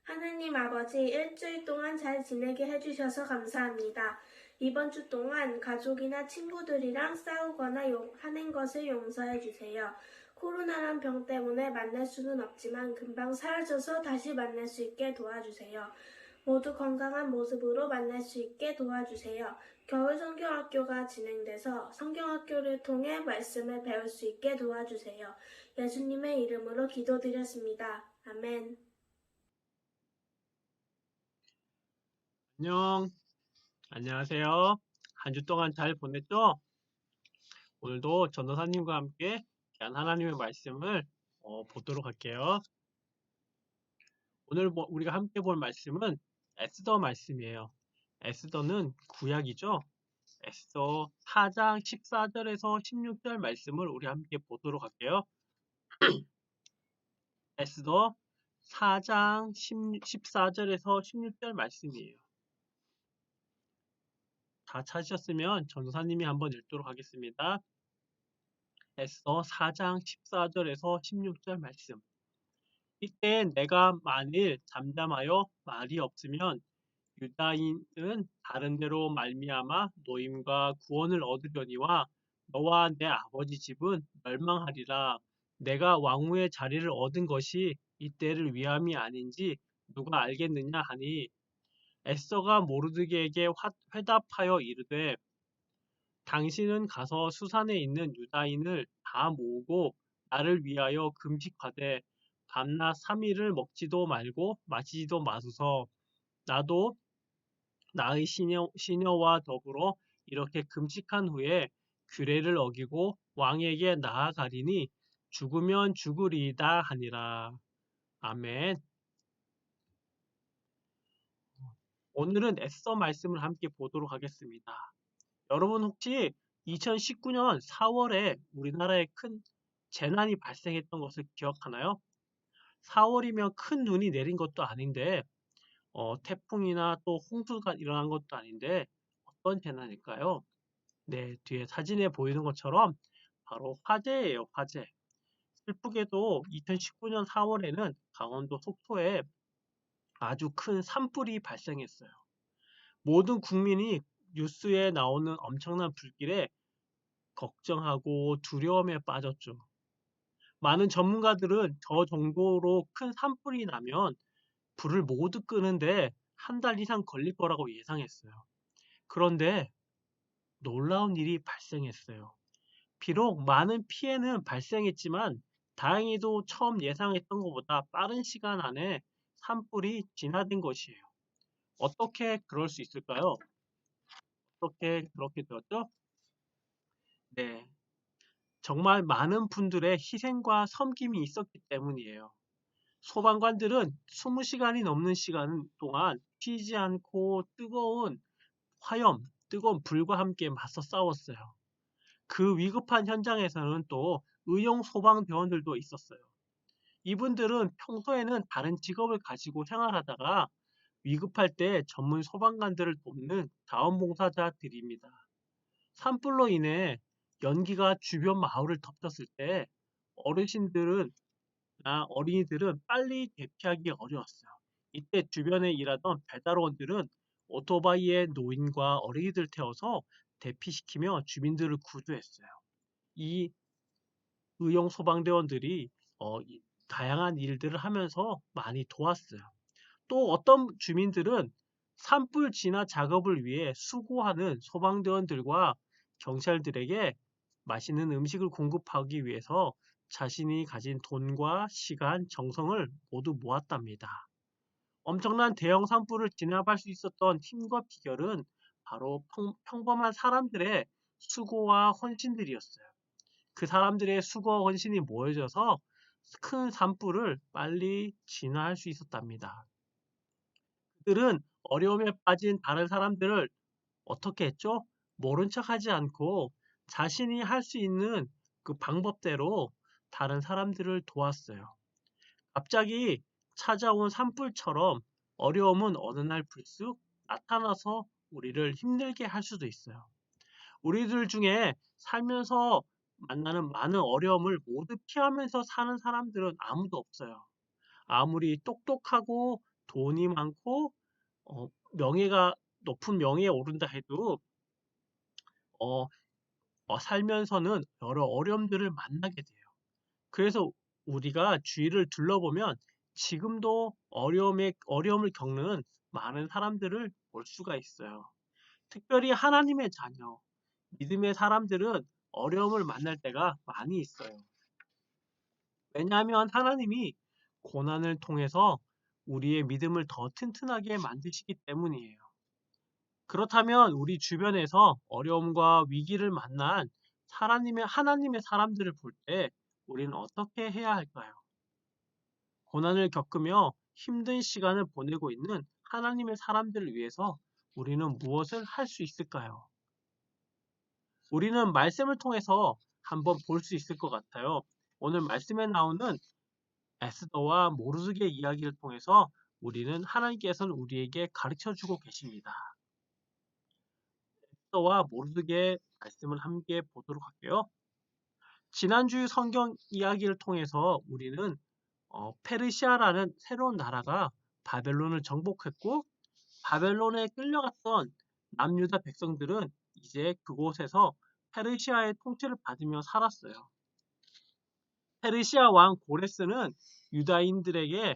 하느님 아버지, 일주일 동안 잘 지내게 해주셔서 감사합니다. 이번 주 동안 가족이나 친구들이랑 싸우거나 하는 것을 용서해 주세요. 코로나란 병 때문에 만날 수는 없지만 금방 사라져서 다시 만날 수 있게 도와주세요. 모두 건강한 모습으로 만날 수 있게 도와주세요. 겨울 성경학교가 진행돼서 성경학교를 통해 말씀을 배울 수 있게 도와주세요. 예수님의 이름으로 기도드렸습니다. 아멘. 안녕하세요. 한 주 동안 잘 보냈죠? 오늘도 전도사님과 함께 귀한 하나님의 말씀을 보도록 할게요. 오늘 우리가 함께 볼 말씀은 에스더 말씀이에요. 에스더는 구약이죠? 에스더 4장 14절에서 16절 말씀을 우리 함께 보도록 할게요. 에스더 4장 14절에서 16절 말씀이에요. 다 찾으셨으면 전도사님이 한번 읽도록 하겠습니다. 에스더 4장 14절에서 16절 말씀. 이때 내가 만일 잠잠하여 말이 없으면 유다인은 다른 데로 말미암아 노임과 구원을 얻으려니와 너와 내 아버지 집은 멸망하리라. 내가 왕후의 자리를 얻은 것이 이때를 위함이 아닌지 누가 알겠느냐 하니 에스더가 모르드게에게 회답하여 이르되 당신은 가서 수산에 있는 유다인을 다 모으고 나를 위하여 금식하되 밤낮 3일을 먹지도 말고 마시지도 마소서. 나도 나의 시녀와 더불어 이렇게 금식한 후에 규례를 어기고 왕에게 나아가리니 죽으면 죽으리이다 하니라. 아멘. 오늘은 에스더 말씀을 함께 보도록 하겠습니다. 여러분 혹시 2019년 4월에 우리나라에 큰 재난이 발생했던 것을 기억하나요? 4월이면 큰 눈이 내린 것도 아닌데, 태풍이나 또 홍수가 일어난 것도 아닌데, 어떤 재난일까요? 네, 뒤에 사진에 보이는 것처럼 바로 화재예요, 화재. 슬프게도 2019년 4월에는 강원도 속초에 아주 큰 산불이 발생했어요. 모든 국민이 뉴스에 나오는 엄청난 불길에 걱정하고 두려움에 빠졌죠. 많은 전문가들은 저 정도로 큰 산불이 나면 불을 모두 끄는데 한 달 이상 걸릴 거라고 예상했어요. 그런데 놀라운 일이 발생했어요. 비록 많은 피해는 발생했지만 다행히도 처음 예상했던 것보다 빠른 시간 안에 산불이 진화된 것이에요. 어떻게 그럴 수 있을까요? 어떻게 그렇게 되었죠? 네. 정말 많은 분들의 희생과 섬김이 있었기 때문이에요. 소방관들은 20시간이 넘는 시간 동안 쉬지 않고 뜨거운 불과 함께 맞서 싸웠어요. 그 위급한 현장에서는 또 의용 소방대원들도 있었어요. 이분들은 평소에는 다른 직업을 가지고 생활하다가 위급할 때 전문 소방관들을 돕는 자원봉사자들입니다. 산불로 인해 연기가 주변 마을을 덮쳤을 때 어르신들은 어린이들은 빨리 대피하기 어려웠어요. 이때 주변에 일하던 배달원들은 오토바이에 노인과 어린이들 태워서 대피시키며 주민들을 구조했어요. 이 의용 소방대원들이 다양한 일들을 하면서 많이 도왔어요. 또 어떤 주민들은 산불 진화 작업을 위해 수고하는 소방대원들과 경찰들에게 맛있는 음식을 공급하기 위해서 자신이 가진 돈과 시간, 정성을 모두 모았답니다. 엄청난 대형 산불을 진압할 수 있었던 힘과 비결은 바로 평범한 사람들의 수고와 헌신들이었어요. 그 사람들의 수고와 헌신이 모여져서 큰 산불을 빨리 진화할 수 있었답니다. 그들은 어려움에 빠진 다른 사람들을 어떻게 했죠? 모른 척하지 않고 자신이 할 수 있는 그 방법대로 다른 사람들을 도왔어요. 갑자기 찾아온 산불처럼 어려움은 어느 날 불쑥 나타나서 우리를 힘들게 할 수도 있어요. 우리들 중에 살면서 만나는 많은 어려움을 모두 피하면서 사는 사람들은 아무도 없어요. 아무리 똑똑하고 돈이 많고 명예가 높은 명예에 오른다 해도 어, 살면서는 여러 어려움들을 만나게 돼요. 그래서 우리가 주위를 둘러보면 지금도 어려움을 겪는 많은 사람들을 볼 수가 있어요. 특별히 하나님의 자녀, 믿음의 사람들은 어려움을 만날 때가 많이 있어요. 왜냐하면 하나님이 고난을 통해서 우리의 믿음을 더 튼튼하게 만드시기 때문이에요. 그렇다면 우리 주변에서 어려움과 위기를 만난 하나님의 사람들을 볼 때 우리는 어떻게 해야 할까요? 고난을 겪으며 힘든 시간을 보내고 있는 하나님의 사람들을 위해서 우리는 무엇을 할 수 있을까요? 우리는 말씀을 통해서 한번 볼 수 있을 것 같아요. 오늘 말씀에 나오는 에스더와 모르드게의 이야기를 통해서 우리는 하나님께서는 우리에게 가르쳐 주고 계십니다. 에스더와 모르드게의 말씀을 함께 보도록 할게요. 지난주 성경 이야기를 통해서 우리는 페르시아라는 새로운 나라가 바벨론을 정복했고 바벨론에 끌려갔던 남유다 백성들은 이제 그곳에서 페르시아의 통치를 받으며 살았어요. 페르시아 왕 고레스는 유다인들에게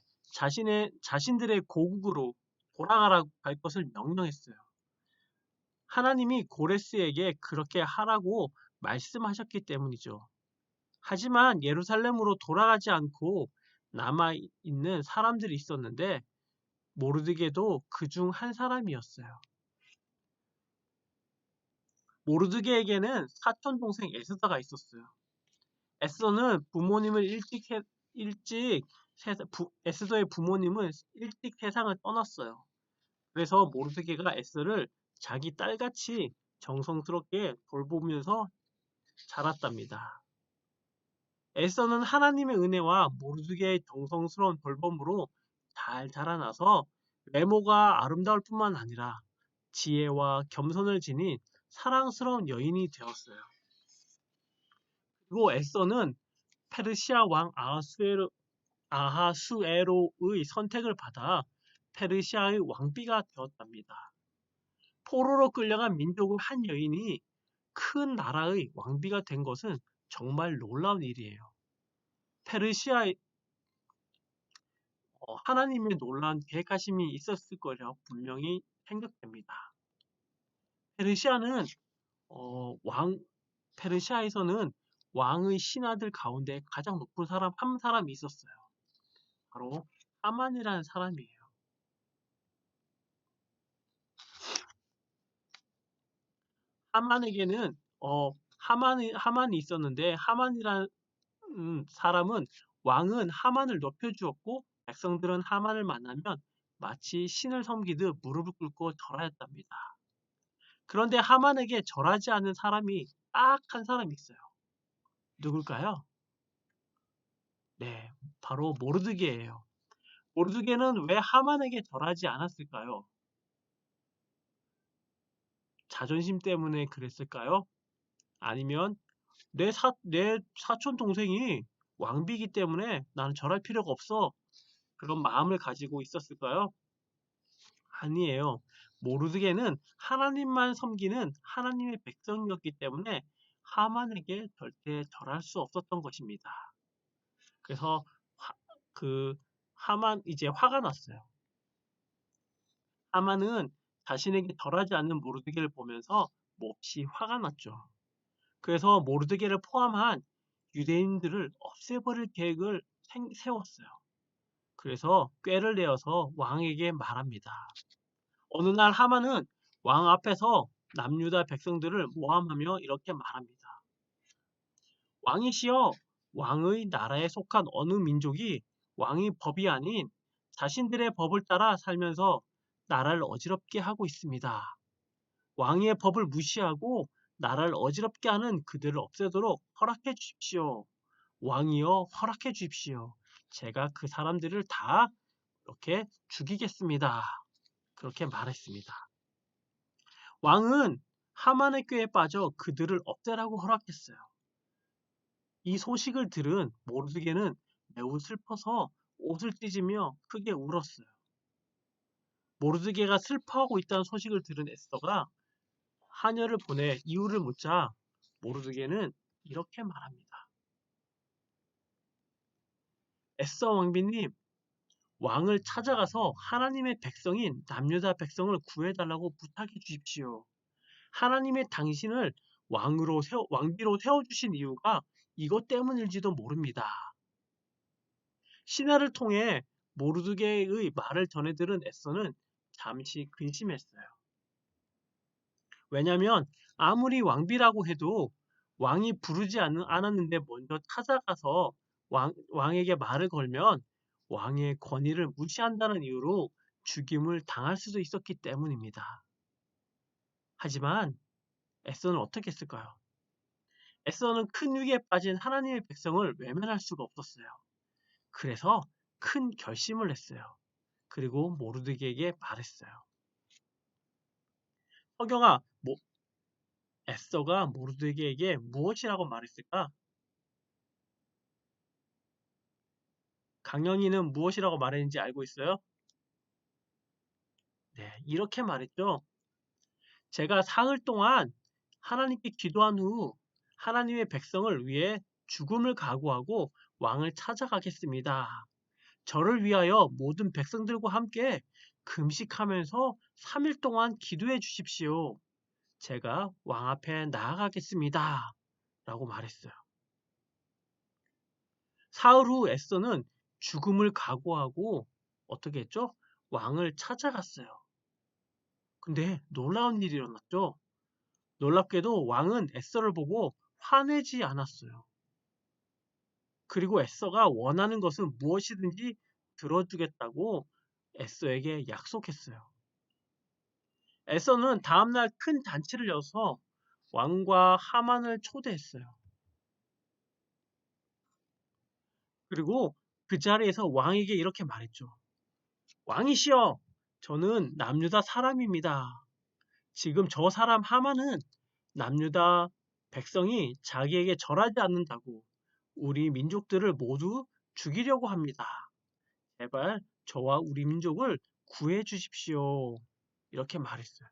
자신들의 고국으로 돌아가라고 할 것을 명령했어요. 하나님이 고레스에게 그렇게 하라고 말씀하셨기 때문이죠. 하지만 예루살렘으로 돌아가지 않고 남아있는 사람들이 있었는데 모르드게도 그중 한 사람이었어요. 모르드게에게는 사촌 동생 에스더가 있었어요. 에스더는 에스더의 부모님은 일찍 세상을 떠났어요. 그래서 모르드게가 에스더를 자기 딸같이 정성스럽게 돌보면서 자랐답니다. 에스더는 하나님의 은혜와 모르드게의 정성스러운 돌봄으로 잘 자라나서 외모가 아름다울 뿐만 아니라 지혜와 겸손을 지닌 사랑스러운 여인이 되었어요. 그리고 에스더는 페르시아 왕 아하수에로의 선택을 받아 페르시아의 왕비가 되었답니다. 포로로 끌려간 민족의 한 여인이 큰 나라의 왕비가 된 것은 정말 놀라운 일이에요. 페르시아의 하나님의 놀라운 계획하심이 있었을 거라 분명히 생각됩니다. 페르시아는 왕 페르시아에서는 왕의 신하들 가운데 가장 높은 사람 한 사람이 있었어요. 바로 하만이라는 사람이에요. 하만에게는 하만이 있었는데 하만이라는 사람은 왕은 하만을 높여주었고 백성들은 하만을 만나면 마치 신을 섬기듯 무릎을 꿇고 절하였답니다. 그런데 하만에게 절하지 않는 사람이 딱 한 사람이 있어요. 누굴까요? 네, 바로 모르드게예요. 모르드게는 왜 하만에게 절하지 않았을까요? 자존심 때문에 그랬을까요? 아니면 내 사촌 동생이 왕비이기 때문에 나는 절할 필요가 없어. 그런 마음을 가지고 있었을까요? 아니에요. 모르드게는 하나님만 섬기는 하나님의 백성이었기 때문에 하만에게 절대 절할 수 없었던 것입니다. 그래서 하만 이제 화가 났어요. 하만은 자신에게 절하지 않는 모르드게를 보면서 몹시 화가 났죠. 그래서 모르드게를 포함한 유대인들을 없애버릴 계획을 세웠어요. 그래서 꾀를 내어서 왕에게 말합니다. 어느 날 하만은 왕 앞에서 남유다 백성들을 모함하며 이렇게 말합니다. 왕이시여, 왕의 나라에 속한 어느 민족이 왕의 법이 아닌 자신들의 법을 따라 살면서 나라를 어지럽게 하고 있습니다. 왕의 법을 무시하고 나라를 어지럽게 하는 그들을 없애도록 허락해 주십시오. 왕이여 허락해 주십시오. 제가 그 사람들을 다 이렇게 죽이겠습니다. 그렇게 말했습니다. 왕은 하만의 꾀에 빠져 그들을 없애라고 허락했어요. 이 소식을 들은 모르드게는 매우 슬퍼서 옷을 찢으며 크게 울었어요. 모르드게가 슬퍼하고 있다는 소식을 들은 에스더가 하녀를 보내 이유를 묻자 모르드게는 이렇게 말합니다. 에스더 왕비님, 왕을 찾아가서 하나님의 백성인 남유다 백성을 구해달라고 부탁해 주십시오. 하나님의 당신을 왕비로 세워주신 이유가 이것 때문일지도 모릅니다. 신하를 통해 모르드게의 말을 전해들은 에스더는 잠시 근심했어요. 왜냐하면 아무리 왕비라고 해도 왕이 부르지 않았는데 먼저 찾아가서 왕에게 말을 걸면 왕의 권위를 무시한다는 이유로 죽임을 당할 수도 있었기 때문입니다. 하지만 에스더는 어떻게 했을까요? 에스더는 큰 위기에 빠진 하나님의 백성을 외면할 수가 없었어요. 그래서 큰 결심을 했어요. 그리고 모르드게에게 말했어요. 서경아, 에스더가 모르드게에게 무엇이라고 말했을까? 강령이는 무엇이라고 말했는지 알고 있어요? 네, 이렇게 말했죠. 제가 사흘 동안 하나님께 기도한 후 하나님의 백성을 위해 죽음을 각오하고 왕을 찾아가겠습니다. 저를 위하여 모든 백성들과 함께 금식하면서 3일 동안 기도해 주십시오. 제가 왕 앞에 나아가겠습니다. 라고 말했어요. 사흘 후 에스더는 죽음을 각오하고 어떻게 했죠? 왕을 찾아갔어요. 근데 놀라운 일이 일어났죠. 놀랍게도 왕은 에스더를 보고 화내지 않았어요. 그리고 에스더가 원하는 것은 무엇이든지 들어주겠다고 에스더에게 약속했어요. 에스더는 다음날 큰 잔치를 열어서 왕과 하만을 초대했어요. 그리고 그 자리에서 왕에게 이렇게 말했죠. 왕이시여, 저는 남유다 사람입니다. 지금 저 사람 하만은 남유다 백성이 자기에게 절하지 않는다고 우리 민족들을 모두 죽이려고 합니다. 제발 저와 우리 민족을 구해 주십시오. 이렇게 말했어요.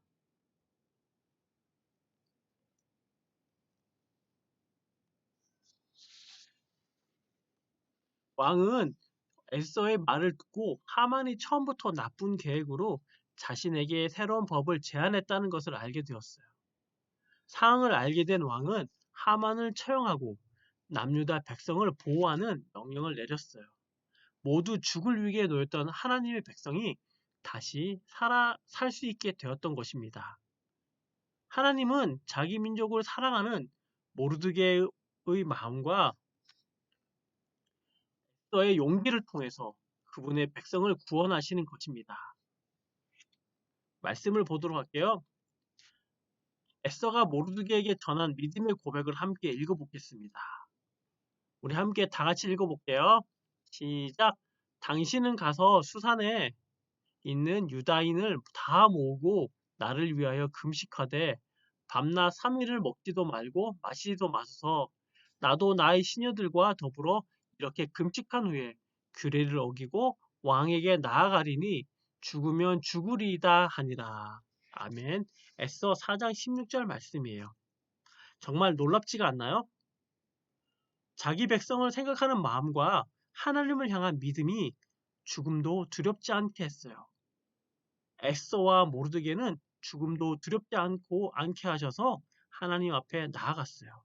왕은 에스더의 말을 듣고 하만이 처음부터 나쁜 계획으로 자신에게 새로운 법을 제안했다는 것을 알게 되었어요. 상황을 알게 된 왕은 하만을 처형하고 남유다 백성을 보호하는 명령을 내렸어요. 모두 죽을 위기에 놓였던 하나님의 백성이 다시 살 수 있게 되었던 것입니다. 하나님은 자기 민족을 사랑하는 모르드게의 마음과 에스더의 용기를 통해서 그분의 백성을 구원하시는 것입니다. 말씀을 보도록 할게요. 에스더가 모르드게에게 전한 믿음의 고백을 함께 읽어보겠습니다. 우리 함께 다 같이 읽어볼게요. 시작. 당신은 가서 수산에 있는 유다인을 다 모으고 나를 위하여 금식하되 밤낮 3일을 먹지도 말고 마시지도 마소서. 나도 나의 시녀들과 더불어 이렇게 금식한 후에 규례를 어기고 왕에게 나아가리니 죽으면 죽으리이다 하니라. 아멘. 에스더 4장 16절 말씀이에요. 정말 놀랍지가 않나요? 자기 백성을 생각하는 마음과 하나님을 향한 믿음이 죽음도 두렵지 않게 했어요. 에스더와 모르드게는 죽음도 두렵지 않게 하셔서 하나님 앞에 나아갔어요.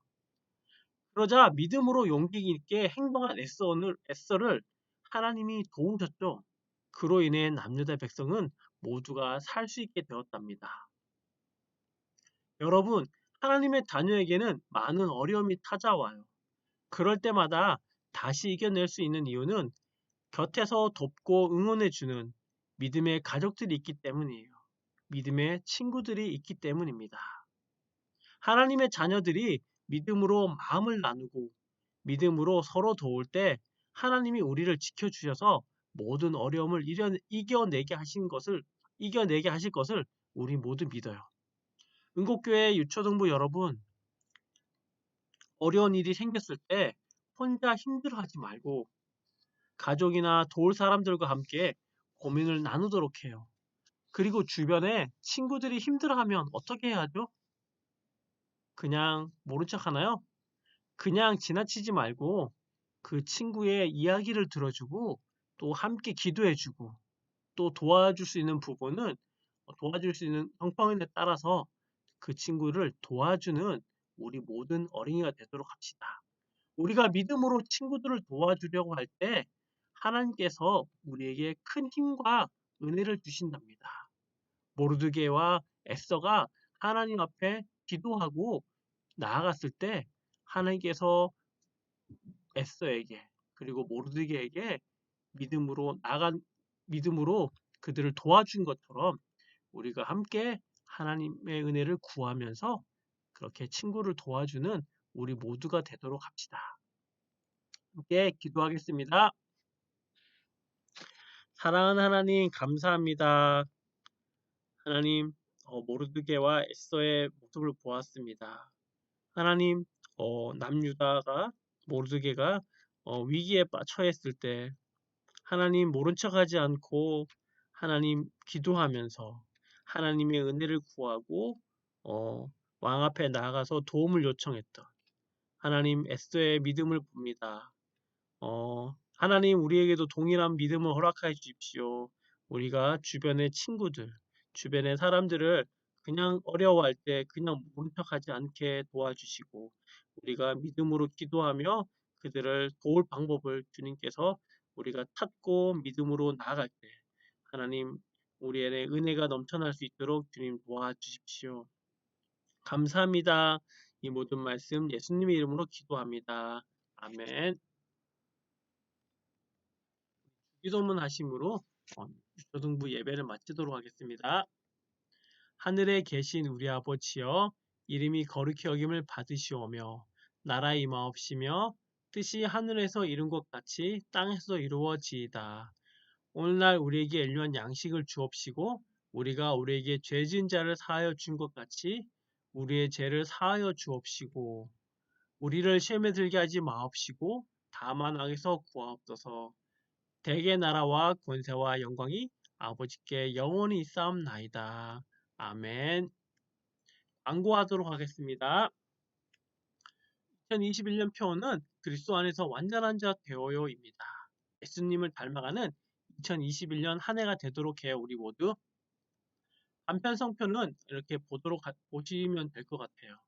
그러자 믿음으로 용기 있게 행동한 에스더를 하나님이 도우셨죠. 그로 인해 남유다 백성은 모두가 살 수 있게 되었답니다. 여러분, 하나님의 자녀에게는 많은 어려움이 찾아와요. 그럴 때마다 다시 이겨낼 수 있는 이유는 곁에서 돕고 응원해주는 믿음의 가족들이 있기 때문이에요. 믿음의 친구들이 있기 때문입니다. 하나님의 자녀들이 믿음으로 마음을 나누고 믿음으로 서로 도울 때 하나님이 우리를 지켜주셔서 모든 어려움을 이겨내게 하실 것을 우리 모두 믿어요. 은곡교회 유초등부 여러분, 어려운 일이 생겼을 때 혼자 힘들어하지 말고 가족이나 도울 사람들과 함께 고민을 나누도록 해요. 그리고 주변에 친구들이 힘들어하면 어떻게 해야 하죠? 그냥 모른 척 하나요? 그냥 지나치지 말고 그 친구의 이야기를 들어주고 또 함께 기도해주고 또 도와줄 수 있는 부분은 도와줄 수 있는 형편에 따라서 그 친구를 도와주는 우리 모든 어린이가 되도록 합시다. 우리가 믿음으로 친구들을 도와주려고 할 때 하나님께서 우리에게 큰 힘과 은혜를 주신답니다. 모르드게와 에스더가 하나님 앞에 기도하고 나아갔을 때 하나님께서 에스더에게 그리고 모르드게에게 믿음으로 그들을 도와준 것처럼 우리가 함께 하나님의 은혜를 구하면서 그렇게 친구를 도와주는 우리 모두가 되도록 합시다. 함께 기도하겠습니다. 사랑하는 하나님 감사합니다. 하나님 모르드게와 에스더의 모습을 보았습니다. 하나님 남유다가 모르드게가 위기에 처했을 때 하나님 모른 척하지 않고 하나님 기도하면서 하나님의 은혜를 구하고 어, 왕 앞에 나아가서 도움을 요청했던 하나님 에스더의 믿음을 봅니다. 하나님 우리에게도 동일한 믿음을 허락하여 주십시오. 우리가 주변의 친구들, 주변의 사람들을 그냥 어려워할 때 그냥 모른 척하지 않게 도와주시고 우리가 믿음으로 기도하며 그들을 도울 방법을 주님께서 우리가 찾고 믿음으로 나아갈 때 하나님 우리의 은혜가 넘쳐날 수 있도록 주님 도와주십시오. 감사합니다. 이 모든 말씀 예수님의 이름으로 기도합니다. 아멘. 기도문 하심으로 초등부 예배를 마치도록 하겠습니다. 하늘에 계신 우리 아버지여 이름이 거룩히 여김을 받으시오며 나라의 임하옵시며 뜻이 하늘에서 이룬 것 같이 땅에서 이루어지이다. 오늘날 우리에게 일용할 양식을 주옵시고 우리가 우리에게 죄 지은 자를 사하여 준 것 같이 우리의 죄를 사하여 주옵시고 우리를 시험에 들게 하지 마옵시고 다만 악에서 구하옵소서. 대개 나라와 권세와 영광이 아버지께 영원히 있사옵나이다. 아멘. 광고하도록 하겠습니다. 2021년 표어는 그리스도 안에서 완전한 자 되어요입니다. 예수님을 닮아가는 2021년 한 해가 되도록 해요. 우리 모두. 단편 성표는 이렇게 보시면 될 것 같아요.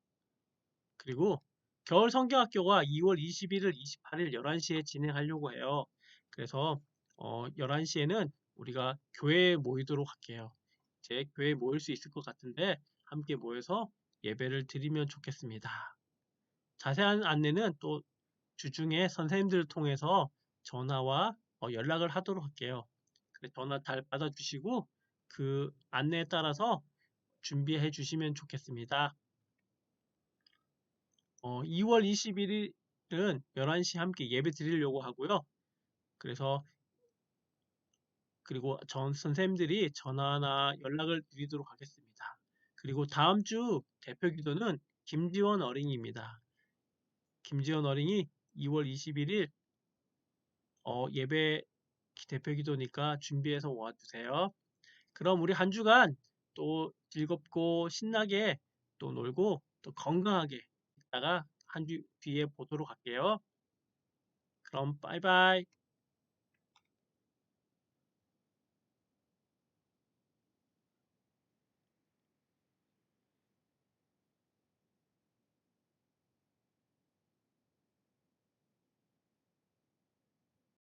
그리고 겨울 성경학교가 2월 21일, 28일 11시에 진행하려고 해요. 그래서 11시에는 우리가 교회에 모이도록 할게요. 이제 교회에 모일 수 있을 것 같은데 함께 모여서 예배를 드리면 좋겠습니다. 자세한 안내는 또 주중에 선생님들을 통해서 전화와 연락을 하도록 할게요. 전화 잘 받아주시고 그 안내에 따라서 준비해 주시면 좋겠습니다. 2월 21일은 11시 함께 예배 드리려고 하고요. 그리고 전 선생님들이 전화나 연락을 드리도록 하겠습니다. 그리고 다음 주 대표 기도는 김지원 어린이입니다. 김지원 어린이 2월 21일 예배 대표 기도니까 준비해서 와주세요. 그럼 우리 한 주간 또 즐겁고 신나게 또 놀고 또 건강하게 있다가 한 주 뒤에 보도록 할게요. 그럼 빠이빠이.